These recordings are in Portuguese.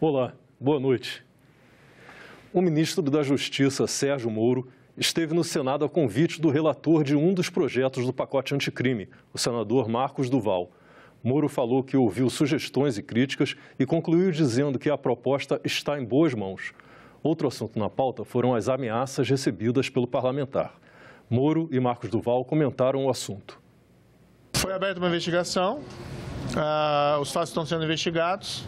Olá, boa noite. O ministro da Justiça, Sérgio Moro, esteve no Senado a convite do relator de um dos projetos do pacote anticrime, o senador Marcos Duval. Moro falou que ouviu sugestões e críticas e concluiu dizendo que a proposta está em boas mãos. Outro assunto na pauta foram as ameaças recebidas pelo parlamentar. Moro e Marcos Duval comentaram o assunto. Foi aberta uma investigação, os fatos estão sendo investigados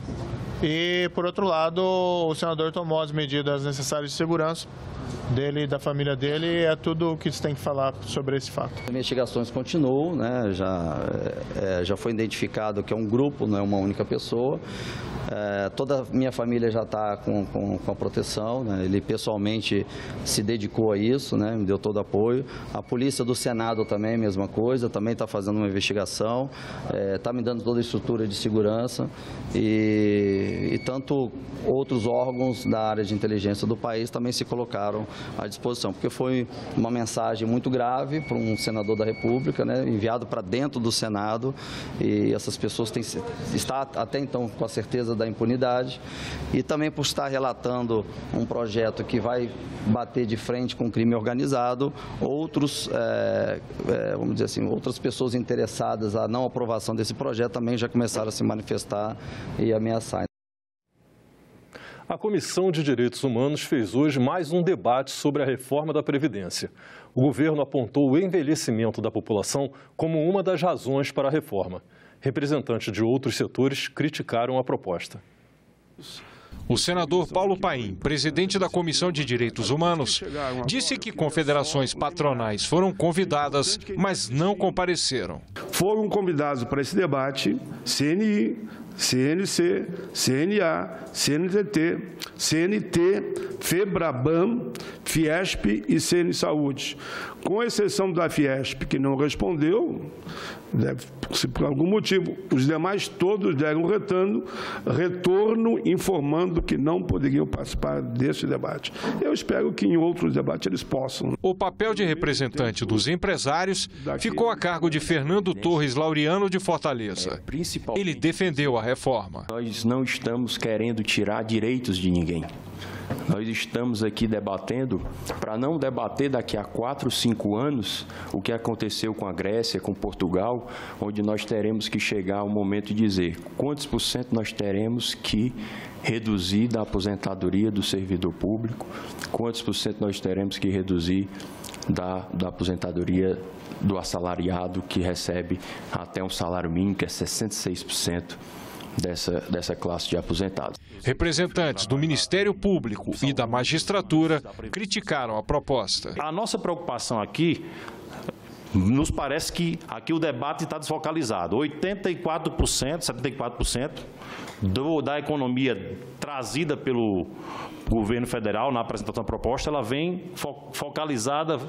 e, por outro lado, o senador tomou as medidas necessárias de segurança dele e da família dele, é tudo o que se tem que falar sobre esse fato. As investigações continuam, né? Já foi identificado que é um grupo, não é uma única pessoa. Toda a minha família já está com a proteção, né? Ele pessoalmente se dedicou a isso, né? Me deu todo o apoio. A polícia do Senado também, mesma coisa, também está fazendo uma investigação, está me dando toda a estrutura de segurança e tanto outros órgãos da área de inteligência do país também se colocaram à disposição, porque foi uma mensagem muito grave para um senador da República, né? Enviado para dentro do Senado, e essas pessoas estão até então com a certeza da impunidade, e também por estar relatando um projeto que vai bater de frente com o crime organizado, vamos dizer assim, outras pessoas interessadas à não aprovação desse projeto também já começaram a se manifestar e ameaçar. A Comissão de Direitos Humanos fez hoje mais um debate sobre a reforma da Previdência. O governo apontou o envelhecimento da população como uma das razões para a reforma. Representantes de outros setores criticaram a proposta. O senador Paulo Paim, presidente da Comissão de Direitos Humanos, disse que confederações patronais foram convidadas, mas não compareceram. Foram convidados para esse debate CNI, CNC, CNA, CNTT, CNT, FEBRABAN, Fiesp e CN Saúde. Com exceção da Fiesp, que não respondeu, se por algum motivo, os demais todos deram retorno informando que não poderiam participar desse debate. Eu espero que em outros debates eles possam. O papel de representante dos empresários ficou a cargo de Fernando Torres Laureano, de Fortaleza. Ele defendeu a reforma. Nós não estamos querendo tirar direitos de ninguém. Nós estamos aqui debatendo para não debater daqui a 4, 5 anos o que aconteceu com a Grécia, com Portugal, onde nós teremos que chegar ao momento de dizer quantos por cento nós teremos que reduzir da aposentadoria do servidor público, quantos por cento nós teremos que reduzir da aposentadoria do assalariado que recebe até um salário mínimo, que é 66%. Dessa classe de aposentados. Representantes do Ministério Público e da magistratura criticaram a proposta. A nossa preocupação aqui, nos parece que aqui o debate está desfocalizado. 84%, 74% da economia trazida pelo governo federal na apresentação da proposta, ela vem focalizada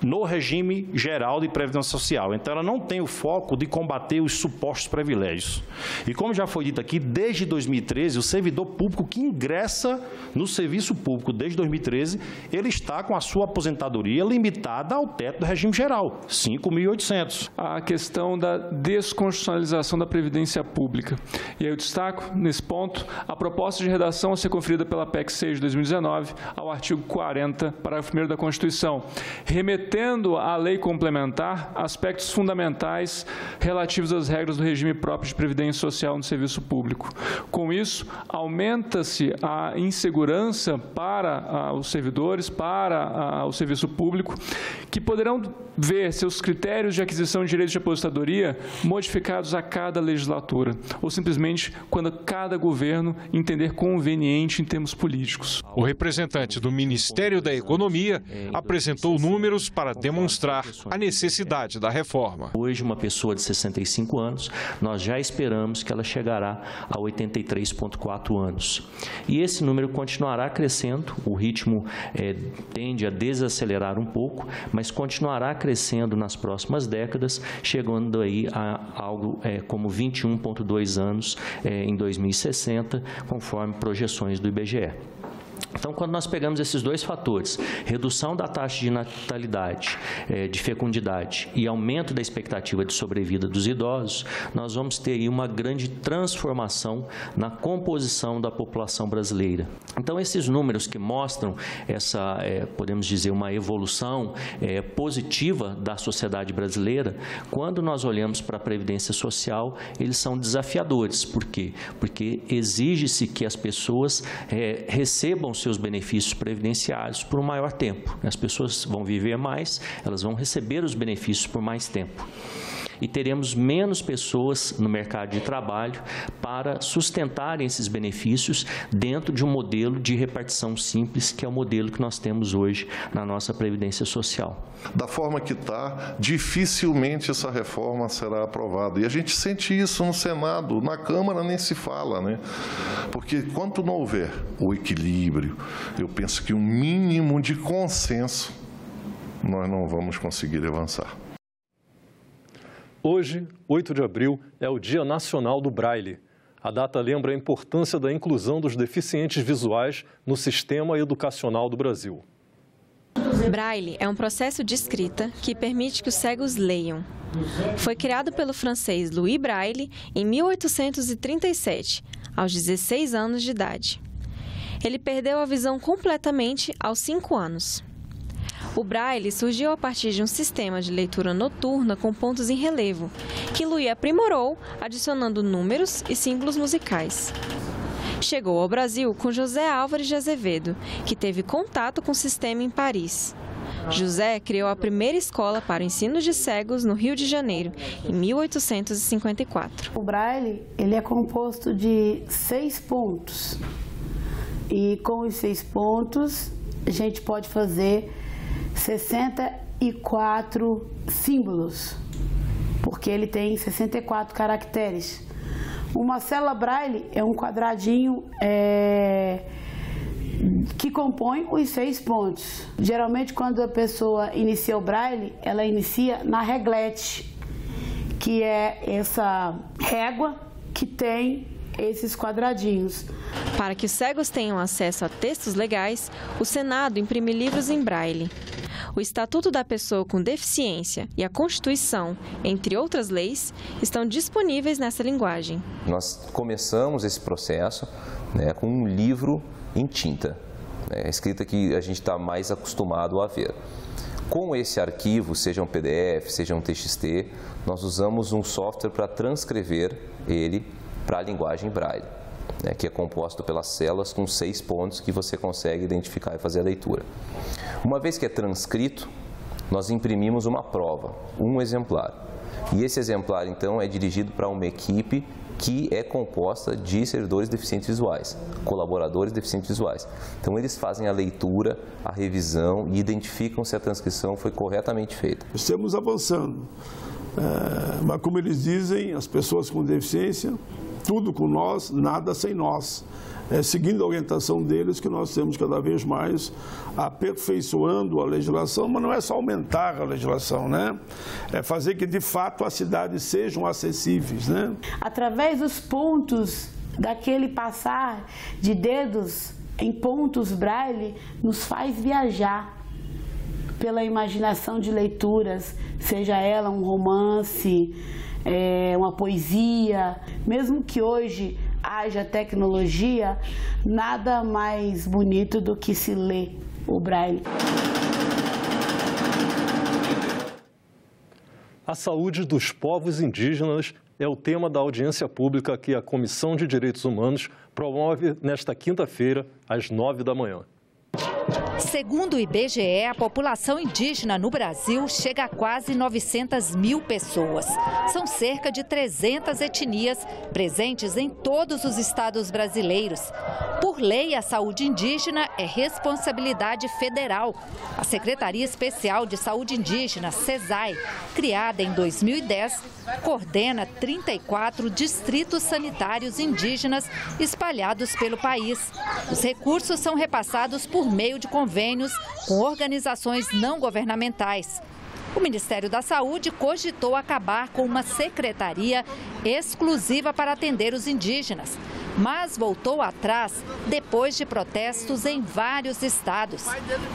no regime geral de previdência social. Então, ela não tem o foco de combater os supostos privilégios. E como já foi dito aqui, desde 2013, o servidor público que ingressa no serviço público desde 2013, ele está com a sua aposentadoria limitada ao teto do regime geral, 5.800. A questão da desconstitucionalização da Previdência Pública. E aí eu destaco, nesse ponto, a proposta de redação a ser conferida pela PEC 6 de 2019 ao artigo 40, parágrafo 1º da Constituição, remetendo à lei complementar aspectos fundamentais relativos às regras do regime próprio de previdência social no serviço público. Com isso, aumenta-se a insegurança para os servidores, para o serviço público, que poderão ver seus critérios de aquisição de direitos de aposentadoria modificados a cada legislatura, ou simplesmente quando cada governo entender conveniente em termos políticos. O representante do Ministério da Economia apresentou números para demonstrar a necessidade da reforma. Hoje, uma pessoa de 65 anos, nós já esperamos que ela chegará a 83,4 anos. E esse número continuará crescendo, o ritmo tende a desacelerar um pouco, mas continuará crescendo nas próximas décadas, chegando aí a algo como 21,2 anos em 2060, conforme projeções do IBGE. Então, quando nós pegamos esses dois fatores, redução da taxa de natalidade, de fecundidade e aumento da expectativa de sobrevida dos idosos, nós vamos ter aí uma grande transformação na composição da população brasileira. Então, esses números que mostram essa, podemos dizer, uma evolução positiva da sociedade brasileira, quando nós olhamos para a Previdência Social, eles são desafiadores. Por quê? Porque exige-se que as pessoas recebam seus benefícios previdenciários por um maior tempo. As pessoas vão viver mais, elas vão receber os benefícios por mais tempo. E teremos menos pessoas no mercado de trabalho para sustentarem esses benefícios dentro de um modelo de repartição simples, que é o modelo que nós temos hoje na nossa Previdência Social. Da forma que está, dificilmente essa reforma será aprovada. E a gente sente isso no Senado, na Câmara nem se fala, né? Porque enquanto não houver o equilíbrio, eu penso que um mínimo de consenso, nós não vamos conseguir avançar. Hoje, 8 de abril, é o Dia Nacional do Braille. A data lembra a importância da inclusão dos deficientes visuais no sistema educacional do Brasil. Braille é um processo de escrita que permite que os cegos leiam. Foi criado pelo francês Louis Braille em 1837, aos 16 anos de idade. Ele perdeu a visão completamente aos 5 anos. O Braille surgiu a partir de um sistema de leitura noturna com pontos em relevo, que Louis aprimorou, adicionando números e símbolos musicais. Chegou ao Brasil com José Álvares de Azevedo, que teve contato com o sistema em Paris. José criou a primeira escola para o ensino de cegos no Rio de Janeiro, em 1854. O Braille ele é composto de 6 pontos. E com os 6 pontos, a gente pode fazer 64 símbolos, porque ele tem 64 caracteres. Uma célula Braille é um quadradinho que compõe os 6 pontos. Geralmente, quando a pessoa inicia o Braille, ela inicia na reglete, que é essa régua que tem esses quadradinhos. Para que os cegos tenham acesso a textos legais, o Senado imprime livros em Braille. O Estatuto da Pessoa com Deficiência e a Constituição, entre outras leis, estão disponíveis nessa linguagem. Nós começamos esse processo com um livro em tinta, escrita que a gente está mais acostumado a ver. Com esse arquivo, seja um PDF, seja um TXT, nós usamos um software para transcrever ele para a linguagem Braille, que é composto pelas células com 6 pontos que você consegue identificar e fazer a leitura. Uma vez que é transcrito, nós imprimimos uma prova, um exemplar. E esse exemplar, então, é dirigido para uma equipe que é composta de servidores deficientes visuais, colaboradores deficientes visuais. Então, eles fazem a leitura, a revisão e identificam se a transcrição foi corretamente feita. Estamos avançando, mas como eles dizem, as pessoas com deficiência, tudo com nós, nada sem nós. Seguindo a orientação deles, que nós temos cada vez mais aperfeiçoando a legislação, mas não é só aumentar a legislação, né? É fazer que, de fato, as cidades sejam acessíveis, né? Através dos pontos, daquele passar de dedos em pontos Braille, nos faz viajar pela imaginação de leituras, seja ela um romance, uma poesia, mesmo que hoje haja tecnologia, nada mais bonito do que se ler o Braille. A saúde dos povos indígenas é o tema da audiência pública que a Comissão de Direitos Humanos promove nesta quinta-feira, às 9 da manhã. Segundo o IBGE, a população indígena no Brasil chega a quase 900 mil pessoas. São cerca de 300 etnias presentes em todos os estados brasileiros. Por lei, a saúde indígena é responsabilidade federal. A Secretaria Especial de Saúde Indígena, SESAI, criada em 2010, coordena 34 distritos sanitários indígenas espalhados pelo país. Os recursos são repassados por meio de convênios com organizações não governamentais. O Ministério da Saúde cogitou acabar com uma secretaria exclusiva para atender os indígenas. mas voltou atrás depois de protestos em vários estados.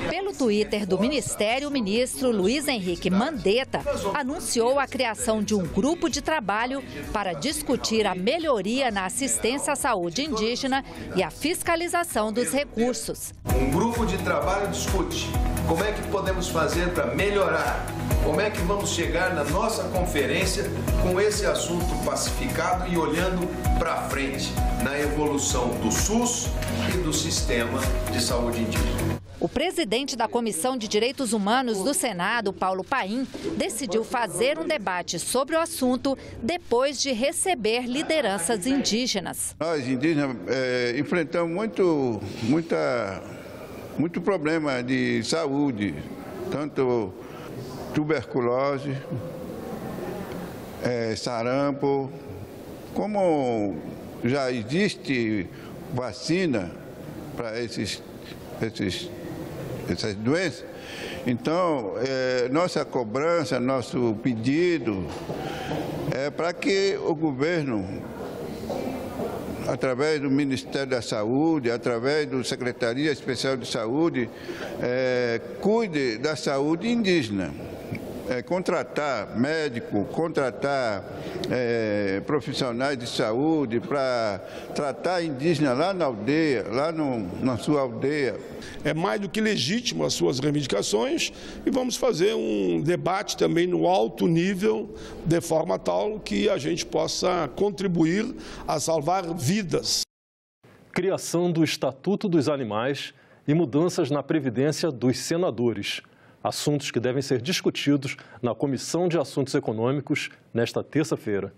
Pelo Twitter do Ministério, o ministro Luiz Henrique Mandetta anunciou a criação de um grupo de trabalho para discutir a melhoria na assistência à saúde indígena e a fiscalização dos recursos. Um grupo de trabalho discute como é que podemos fazer para melhorar, como é que vamos chegar na nossa conferência com esse assunto pacificado e olhando para frente na evolução do SUS e do sistema de saúde indígena. O presidente da Comissão de Direitos Humanos do Senado, Paulo Paim, decidiu fazer um debate sobre o assunto depois de receber lideranças indígenas. Nós, indígenas, enfrentamos muito problema de saúde, tanto tuberculose, sarampo, como já existe vacina para essas doenças. Então, nossa cobrança, nosso pedido é para que o governo, através do Ministério da Saúde, através da Secretaria Especial de Saúde, cuide da saúde indígena. Contratar médico, contratar profissionais de saúde para tratar indígena lá na aldeia, na sua aldeia. É mais do que legítimo as suas reivindicações e vamos fazer um debate também no alto nível, de forma tal que a gente possa contribuir a salvar vidas. Criação do Estatuto dos Animais e mudanças na Previdência dos senadores. Assuntos que devem ser discutidos na Comissão de Assuntos Econômicos nesta terça-feira.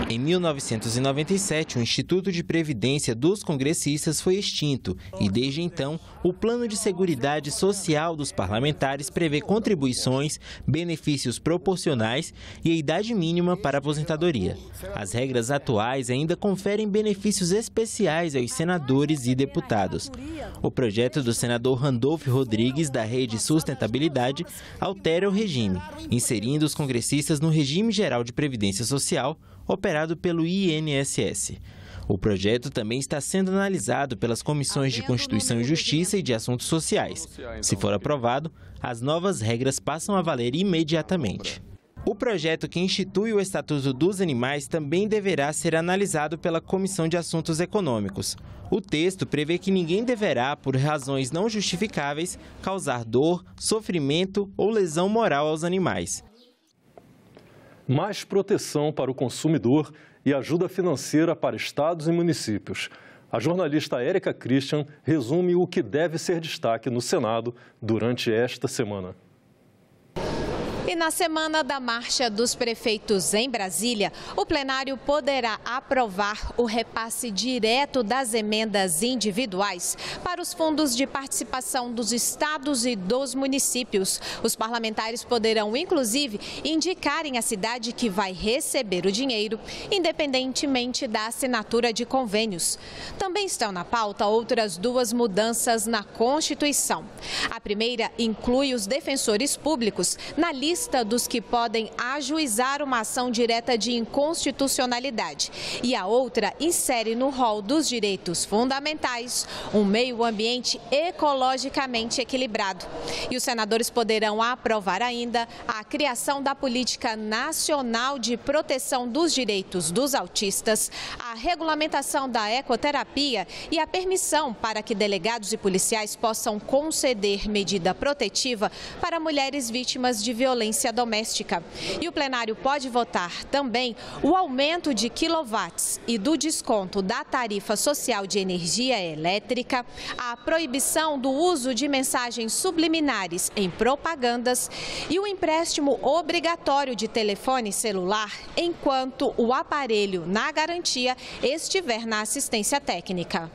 Em 1997, o Instituto de Previdência dos Congressistas foi extinto e, desde então, o Plano de Seguridade Social dos parlamentares prevê contribuições, benefícios proporcionais e a idade mínima para aposentadoria. As regras atuais ainda conferem benefícios especiais aos senadores e deputados. O projeto do senador Randolfo Rodrigues, da Rede Sustentabilidade, altera o regime, inserindo os congressistas no regime geral de previdência social, operado pelo INSS. O projeto também está sendo analisado pelas comissões de Constituição e Justiça e de Assuntos Sociais. Se for aprovado, as novas regras passam a valer imediatamente. O projeto que institui o Estatuto dos Animais também deverá ser analisado pela Comissão de Assuntos Econômicos. O texto prevê que ninguém deverá, por razões não justificáveis, causar dor, sofrimento ou lesão moral aos animais. Mais proteção para o consumidor e ajuda financeira para estados e municípios. A jornalista Érica Christian resume o que deve ser destaque no Senado durante esta semana. E na semana da Marcha dos Prefeitos em Brasília, o plenário poderá aprovar o repasse direto das emendas individuais para os fundos de participação dos estados e dos municípios. Os parlamentares poderão, inclusive, indicarem a cidade que vai receber o dinheiro, independentemente da assinatura de convênios. Também estão na pauta outras duas mudanças na Constituição. A primeira inclui os defensores públicos na lista dos que podem ajuizar uma ação direta de inconstitucionalidade. E a outra insere no rol dos direitos fundamentais um meio ambiente ecologicamente equilibrado. E os senadores poderão aprovar ainda a criação da Política Nacional de Proteção dos Direitos dos Autistas, a regulamentação da ecoterapia e a permissão para que delegados e policiais possam conceder medida protetiva para mulheres vítimas de violência doméstica. E o plenário pode votar também o aumento de quilowatts e do desconto da tarifa social de energia elétrica, a proibição do uso de mensagens subliminares em propagandas e o empréstimo obrigatório de telefone celular enquanto o aparelho na garantia estiver na assistência técnica.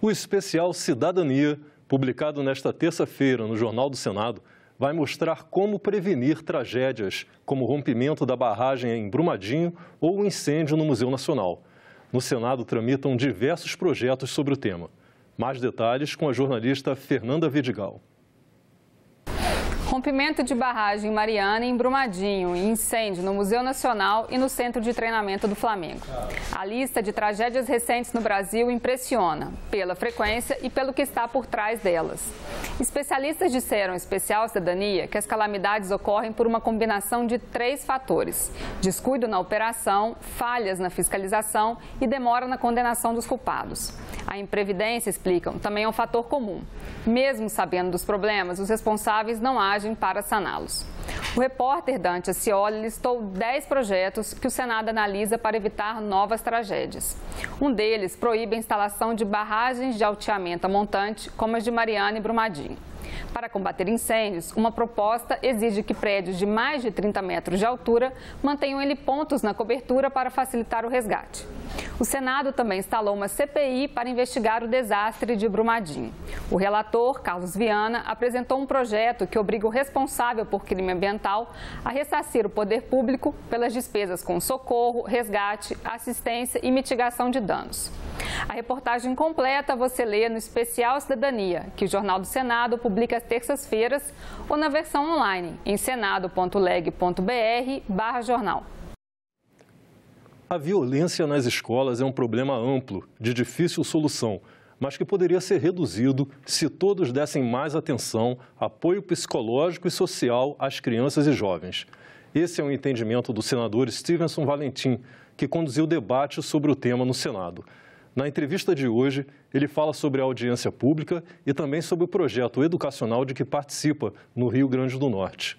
O especial Cidadania, publicado nesta terça-feira no Jornal do Senado, vai mostrar como prevenir tragédias, como o rompimento da barragem em Brumadinho ou o incêndio no Museu Nacional. No Senado tramitam diversos projetos sobre o tema. Mais detalhes com a jornalista Fernanda Vidigal. Rompimento de barragem em Mariana e em Brumadinho e incêndio no Museu Nacional e no Centro de Treinamento do Flamengo. A lista de tragédias recentes no Brasil impressiona, pela frequência e pelo que está por trás delas. Especialistas disseram à Especial Cidadania que as calamidades ocorrem por uma combinação de 3 fatores: descuido na operação, falhas na fiscalização e demora na condenação dos culpados. A imprevidência, explicam, também é um fator comum. Mesmo sabendo dos problemas, os responsáveis não agem para saná-los. O repórter Dante Ascioli listou 10 projetos que o Senado analisa para evitar novas tragédias. Um deles proíbe a instalação de barragens de alteamento a montante, como as de Mariana e Brumadinho. Para combater incêndios, uma proposta exige que prédios de mais de 30 metros de altura mantenham helipontos na cobertura para facilitar o resgate. O Senado também instalou uma CPI para investigar o desastre de Brumadinho. O relator, Carlos Viana, apresentou um projeto que obriga o responsável por crime ambiental a ressarcir o poder público pelas despesas com socorro, resgate, assistência e mitigação de danos. A reportagem completa você lê no Especial Cidadania, que o Jornal do Senado publica às terças-feiras, ou na versão online em senado.leg.br/jornal. A violência nas escolas é um problema amplo, de difícil solução, mas que poderia ser reduzido se todos dessem mais atenção, apoio psicológico e social às crianças e jovens. Esse é o entendimento do senador Stevenson Valentim, que conduziu o debate sobre o tema no Senado. Na entrevista de hoje, ele fala sobre a audiência pública e também sobre o projeto educacional de que participa no Rio Grande do Norte.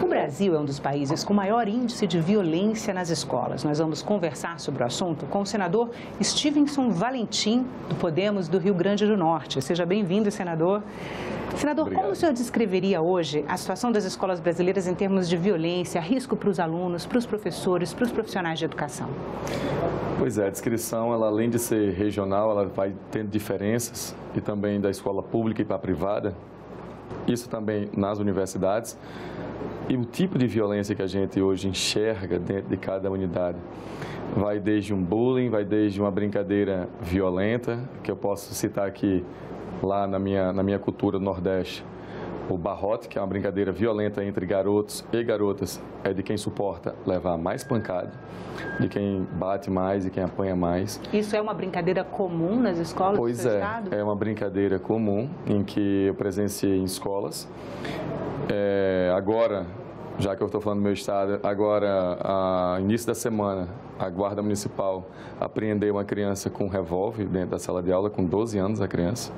O Brasil é um dos países com maior índice de violência nas escolas. Nós vamos conversar sobre o assunto com o senador Stevenson Valentim, do Podemos do Rio Grande do Norte. Seja bem-vindo, senador. Senador, obrigado. Como o senhor descreveria hoje a situação das escolas brasileiras em termos de violência, risco para os alunos, para os professores, para os profissionais de educação? Pois é, a descrição, ela, além de ser regional, ela vai tendo diferenças, e também da escola pública e para a privada, isso também nas universidades. E o tipo de violência que a gente hoje enxerga dentro de cada unidade vai desde um bullying, vai desde uma brincadeira violenta, que eu posso citar aqui, lá na minha cultura do Nordeste, o barrote, que é uma brincadeira violenta entre garotos e garotas, é de quem suporta levar mais pancada, de quem bate mais e quem apanha mais. Isso é uma brincadeira comum nas escolas do seu estado? É uma brincadeira comum em que eu presenciei em escolas. Agora, já que eu estou falando do meu estado, agora, início da semana, a Guarda Municipal apreendeu uma criança com um revólver dentro da sala de aula, com 12 anos a criança.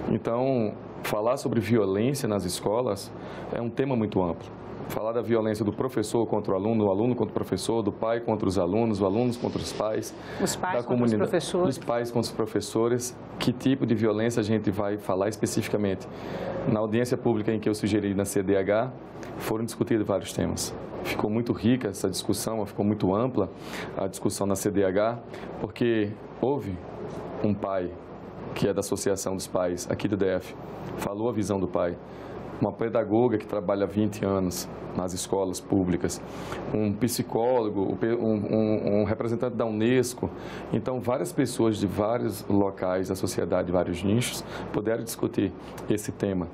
Então, falar sobre violência nas escolas é um tema muito amplo. Falar da violência do professor contra o aluno contra o professor, do pai contra os alunos contra os pais, os pais contra os professores. Os pais contra os professores. Que tipo de violência a gente vai falar especificamente? Na audiência pública em que eu sugeri na CDH, foram discutidos vários temas. Ficou muito rica essa discussão, ficou muito ampla a discussão na CDH, porque houve um pai, que é da Associação dos Pais aqui do DF, falou a visão do pai. Uma pedagoga que trabalha há 20 anos nas escolas públicas, um psicólogo, um representante da Unesco. Então, várias pessoas de vários locais da sociedade, de vários nichos, puderam discutir esse tema.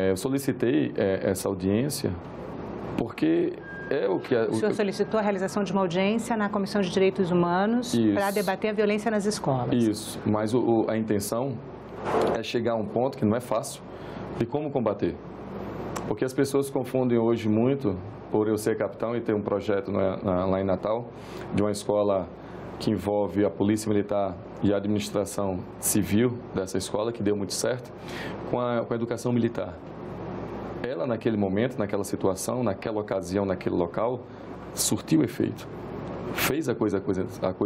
Eu solicitei essa audiência porque é o que... O senhor solicitou a realização de uma audiência na Comissão de Direitos Humanos para debater a violência nas escolas. Isso, mas a intenção é chegar a um ponto que não é fácil, de como combater. Porque as pessoas confundem hoje muito, por eu ser capitão e ter um projeto lá em Natal, de uma escola que envolve a Polícia Militar e a administração civil dessa escola, que deu muito certo, com a educação militar. Ela, naquele momento, naquela situação, naquela ocasião, naquele local, surtiu efeito. Fez a coisa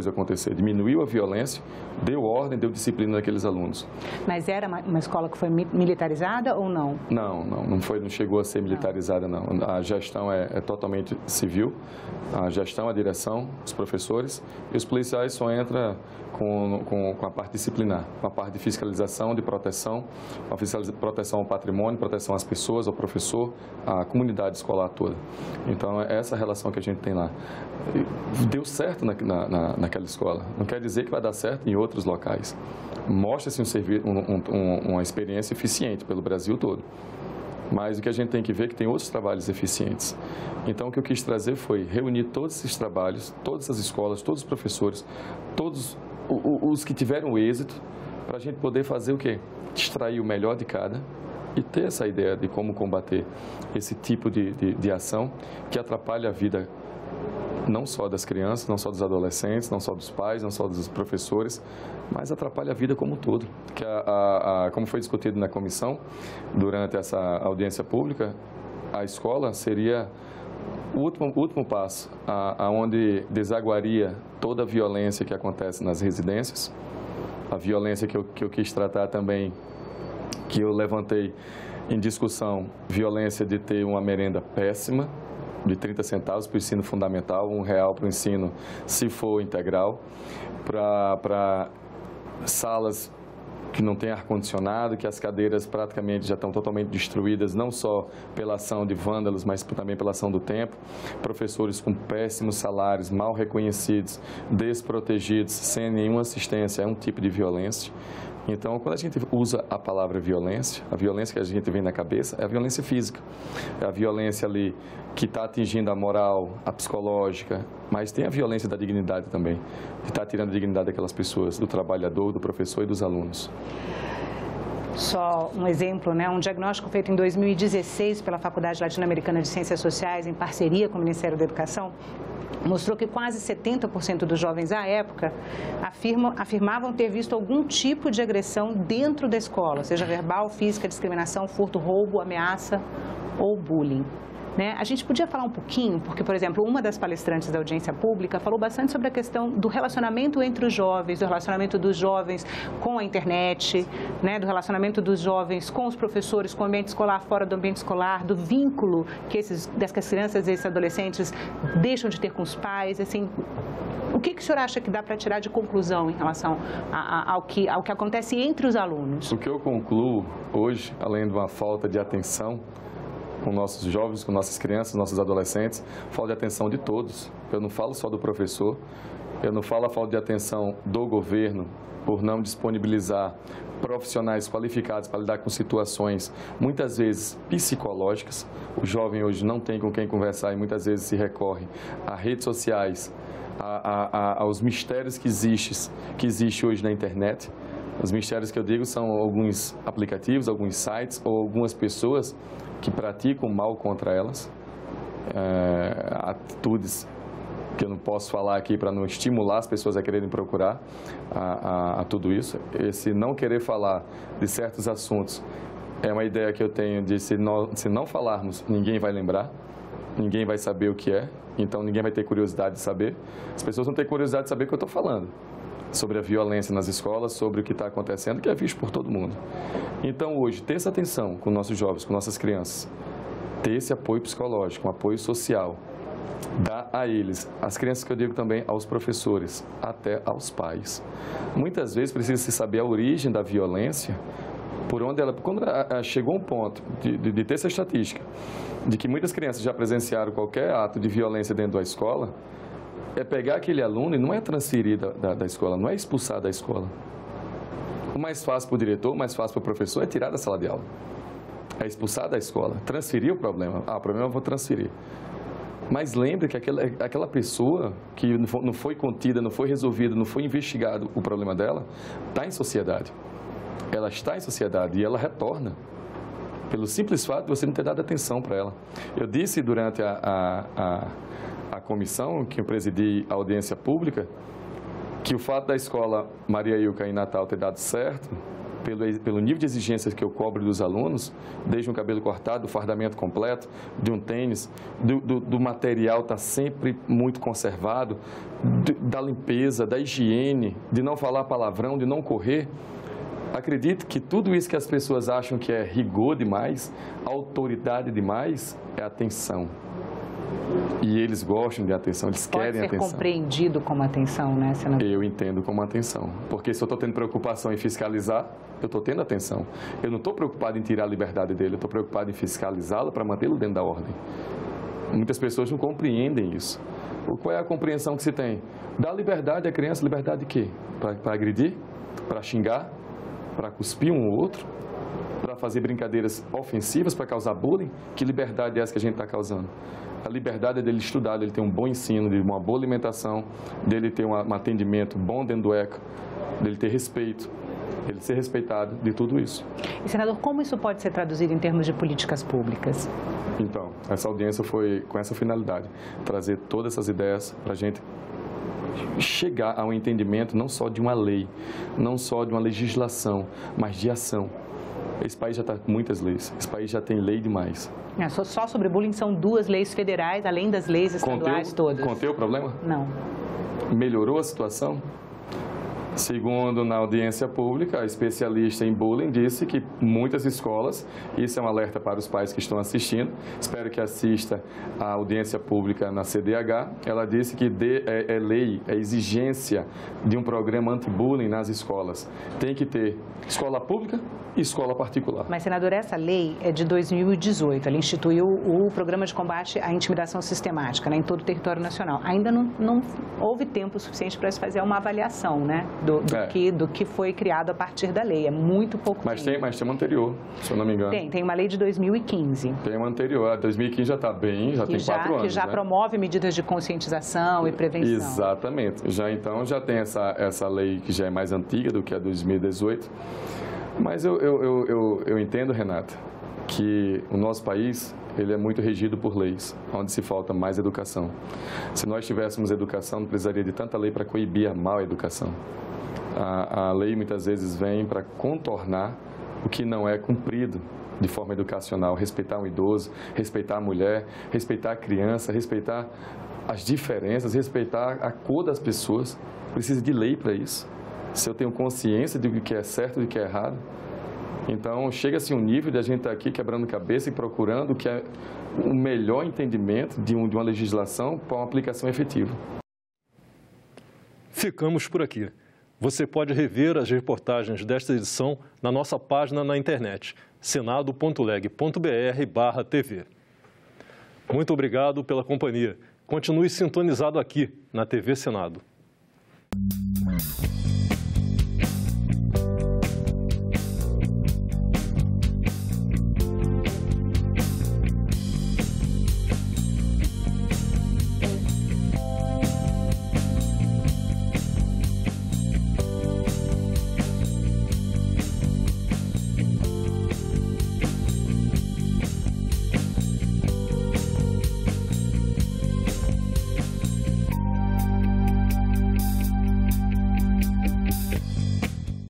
acontecer, diminuiu a violência, deu ordem, deu disciplina naqueles alunos. Mas era uma escola que foi militarizada ou não? Não chegou a ser militarizada, não. A gestão é totalmente civil, a gestão, a direção, os professores, e os policiais só entram com a parte disciplinar, com a parte de fiscalização, de proteção, proteção ao patrimônio, proteção às pessoas, ao professor, à comunidade escolar toda. Então, é essa relação que a gente tem lá. Deu certo naquela escola, não quer dizer que vai dar certo em outros locais. Mostra-se uma experiência eficiente pelo Brasil todo. Mas o que a gente tem que ver é que tem outros trabalhos eficientes. Então, o que eu quis trazer foi reunir todos esses trabalhos, todas as escolas, todos os professores, todos os que tiveram êxito, para a gente poder fazer o quê? Extrair o melhor de cada e ter essa ideia de como combater esse tipo de ação que atrapalha a vida não só das crianças, não só dos adolescentes, não só dos pais, não só dos professores, mas atrapalha a vida como um todo. Que como foi discutido na comissão, durante essa audiência pública, a escola seria o último passo, aonde desaguaria toda a violência que acontece nas residências, a violência que eu quis tratar também, que eu levantei em discussão, violência de ter uma merenda péssima, de 30 centavos para o ensino fundamental, R$1 para o ensino, se for integral, para salas que não tem ar-condicionado, que as cadeiras praticamente já estão totalmente destruídas, não só pela ação de vândalos, mas também pela ação do tempo, professores com péssimos salários, mal reconhecidos, desprotegidos, sem nenhuma assistência, é um tipo de violência. Então, quando a gente usa a palavra violência, a violência que a gente vem na cabeça é a violência física. É a violência ali que está atingindo a moral, a psicológica, mas tem a violência da dignidade também, que está tirando a dignidade daquelas pessoas, do trabalhador, do professor e dos alunos. Só um exemplo, né? Um diagnóstico feito em 2016 pela Faculdade Latino-Americana de Ciências Sociais, em parceria com o Ministério da Educação, mostrou que quase 70% dos jovens à época afirmavam ter visto algum tipo de agressão dentro da escola, seja verbal, física, discriminação, furto, roubo, ameaça ou bullying. Né? A gente podia falar um pouquinho, porque, por exemplo, uma das palestrantes da audiência pública falou bastante sobre a questão do relacionamento entre os jovens, do relacionamento dos jovens com a internet, né? Do relacionamento dos jovens com os professores, com o ambiente escolar, fora do ambiente escolar, do vínculo que as crianças e esses adolescentes deixam de ter com os pais. Assim, o que o senhor acha que dá para tirar de conclusão em relação ao que acontece entre os alunos? O que eu concluo hoje, além de uma falta de atenção com nossos jovens, com nossas crianças, nossos adolescentes, falta de atenção de todos. Eu não falo só do professor, eu não falo a falta de atenção do governo por não disponibilizar profissionais qualificados para lidar com situações, muitas vezes psicológicas. O jovem hoje não tem com quem conversar e muitas vezes se recorre a redes sociais, aos mistérios que existe hoje na internet. Os mistérios que eu digo são alguns aplicativos, alguns sites ou algumas pessoas que praticam mal contra elas, atitudes que eu não posso falar aqui para não estimular as pessoas a quererem procurar a tudo isso. Esse não querer falar de certos assuntos é uma ideia que eu tenho de se não falarmos, ninguém vai lembrar, ninguém vai saber o que é, então ninguém vai ter curiosidade de saber. As pessoas não têm curiosidade de saber o que eu estou falando, sobre a violência nas escolas, sobre o que está acontecendo, que é visto por todo mundo. Então, hoje, ter essa atenção com nossos jovens, com nossas crianças, ter esse apoio psicológico, um apoio social, dar a eles, as crianças que eu digo também, aos professores, até aos pais. Muitas vezes precisa se saber a origem da violência, por onde ela, quando chegou um ponto de ter essa estatística, de que muitas crianças já presenciaram qualquer ato de violência dentro da escola, é pegar aquele aluno e não é transferir da escola, não é expulsar da escola. O mais fácil para o diretor, o mais fácil para o professor é tirar da sala de aula. É expulsar da escola, transferir o problema. O problema eu vou transferir. Mas lembre que aquela pessoa que não foi contida, não foi resolvida, não foi investigado o problema dela, está em sociedade. Ela está em sociedade e ela retorna. Pelo simples fato de você não ter dado atenção para ela. Eu disse durante a comissão, que eu presidi a audiência pública, que o fato da escola Maria Ilka em Natal ter dado certo, pelo nível de exigências que eu cobro dos alunos, desde um cabelo cortado, do fardamento completo, de um tênis, do material estar sempre muito conservado, da limpeza, da higiene, de não falar palavrão, de não correr. Acredito que tudo isso que as pessoas acham que é rigor demais, autoridade demais, é atenção. E eles gostam de atenção, eles querem atenção. Pode ser compreendido como atenção, né, senador? Eu entendo como atenção. Porque se eu estou tendo preocupação em fiscalizar, eu estou tendo atenção. Eu não estou preocupado em tirar a liberdade dele, eu estou preocupado em fiscalizá-lo para mantê-lo dentro da ordem. Muitas pessoas não compreendem isso. Qual é a compreensão que se tem? Dar liberdade à criança, liberdade de quê? Para agredir? Para xingar? Para cuspir um ou outro? Para fazer brincadeiras ofensivas, para causar bullying, que liberdade é essa que a gente está causando? A liberdade é dele estudar, dele ter um bom ensino, de uma boa alimentação, dele ter um atendimento bom dentro do ECA, dele ter respeito, ele ser respeitado, de tudo isso. E, senador, como isso pode ser traduzido em termos de políticas públicas? Então, essa audiência foi com essa finalidade, trazer todas essas ideias para a gente chegar a um entendimento não só de uma lei, não só de uma legislação, mas de ação. Esse país já está com muitas leis, esse país já tem lei demais. Só sobre bullying são 2 leis federais, além das leis estaduais todas. Conteu o problema? Não. Melhorou a situação? Segundo, na audiência pública, a especialista em bullying disse que muitas escolas, isso é um alerta para os pais que estão assistindo, espero que assista a audiência pública na CDH, ela disse que é lei, é exigência de um programa anti-bullying nas escolas. Tem que ter escola pública e escola particular. Mas, senador, essa lei é de 2018, ela instituiu o programa de combate à intimidação sistemática, né, em todo o território nacional. Ainda não houve tempo suficiente para se fazer uma avaliação, né? Do que foi criado a partir da lei. É muito pouco tempo. Mas tem uma anterior, se eu não me engano. Tem uma lei de 2015. Tem uma anterior. A 2015 já está bem, já tem 4 anos. Que já promove medidas de conscientização e prevenção. Exatamente. Então já tem essa lei que já é mais antiga do que a 2018. Mas eu entendo, Renata, que o nosso país ele é muito regido por leis, onde se falta mais educação. Se nós tivéssemos educação, não precisaria de tanta lei para coibir a má educação. A lei muitas vezes vem para contornar o que não é cumprido de forma educacional. Respeitar um idoso, respeitar a mulher, respeitar a criança, respeitar as diferenças, respeitar a cor das pessoas. Precisa de lei para isso. Se eu tenho consciência de o que é certo e o que é errado, então chega-se um nível de a gente estar aqui quebrando cabeça e procurando o que é o melhor entendimento de uma legislação para uma aplicação efetiva. Ficamos por aqui. Você pode rever as reportagens desta edição na nossa página na internet, senado.leg.br/TV. Muito obrigado pela companhia. Continue sintonizado aqui na TV Senado.